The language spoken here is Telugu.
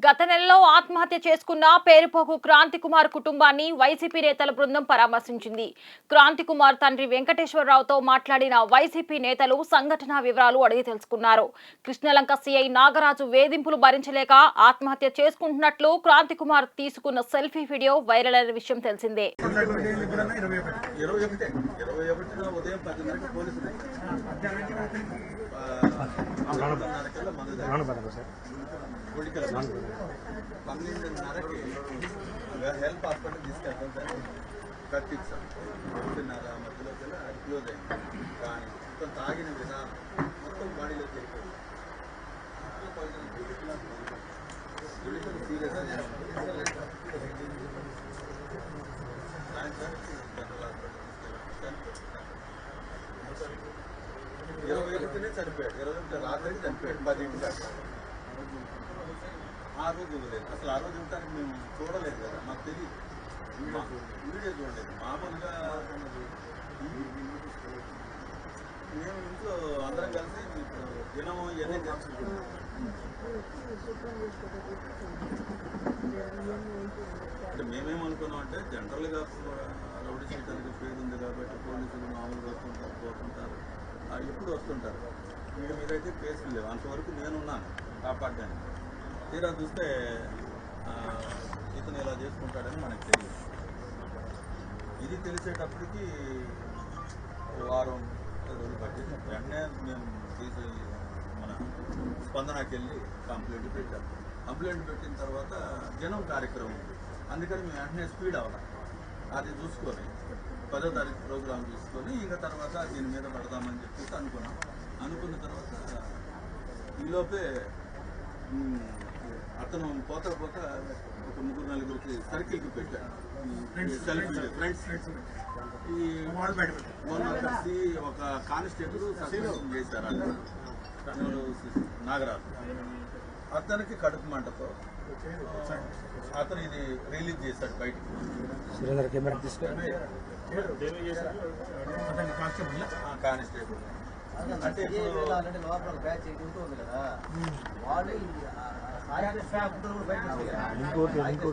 గత నెలలో ఆత్మహత్య చేసుకున్న పేరుపోకు క్రాంతి కుమార్ కుటుంబాన్ని వైసీపీ నేతల బృందం పరామర్శించింది. క్రాంతి కుమార్ తండ్రి వెంకటేశ్వరరావుతో మాట్లాడిన వైసీపీ నేతలు సంఘటన వివరాలు అడిగి తెలుసుకున్నారు. కృష్ణలంక సీఐ నాగరాజు వేధింపులు భరించలేక ఆత్మహత్య చేసుకుంటున్నట్లు క్రాంతి కుమార్ తీసుకున్న సెల్ఫీ వీడియో వైరల్ అయిన విషయం తెలిసిందే. హెల్ప్ హాస్పిటల్ తీసుకెళ్తాం సార్. కట్టించాం ఒకటిన్నర మధ్యలో క్లోజ్ అయింది. కానీ మొత్తం తాగిన విధానం మొత్తం బాడీలో తెలిపోయింది. సీరియస్ 21 చనిపోయాడు. 21 రాత్రికి చనిపోయాడు. 10 ఆ రోజు ఇవ్వలేదు. అసలు ఆ రోజు ఇవ్వడానికి మేము చూడలేదు కదా, మాకు తెలియదు. వీడియో చూడలేదు. మామూలుగా మేము ఇంట్లో అందరం కలిసి ఇప్పుడు దినం ఇవన్నీ తెచ్చుకుంటున్నాం. అంటే మేమేమనుకున్నాం అంటే జనరల్గా రౌడీ చేయడానికి పేరు ఉంది కాబట్టి పోలీసులు మామూలుగా వస్తుంటారు, పోతుంటారు, ఎప్పుడు వస్తుంటారు. వీడి మీద అయితే కేసులు లేవు. అంతవరకు నేనున్నాను కాపాడడానికి. తీరా చూస్తే ఇతను ఇలా చేసుకుంటాడని మనకు తెలియదు. ఇది తెలిసేటప్పటికి వారం రోజులు పట్టింది. వెంటనే మేము తీసి మన స్పందనకి వెళ్ళి కంప్లైంట్ పెట్టాము. కంప్లైంట్ పెట్టిన తర్వాత జనం కార్యక్రమం ఉంది. అందుకని మేము వెంటనే స్పీడ్ అవ్వాలి. అది చూసుకొని 10వ తారీఖు ప్రోగ్రాం చూసుకొని ఇంకా తర్వాత దీని మీద పడదామని చెప్పేసి అనుకున్నాం. అనుకున్న తర్వాత ఈలోపే అతను పోతా ఒక 3-4 సర్కిల్కి పెట్టాడు. ఫ్రెండ్స్ ఈ మొన్న కలిసి ఒక కానిస్టేబుల్ సస్పెన్షన్ చేశారు. నాగరాజు అతనికి కడుపు మంటతో అతను ఇది రిలీజ్ చేశాడు బయటికి. కానిస్టేబుల్ అంటే ఇప్పుడు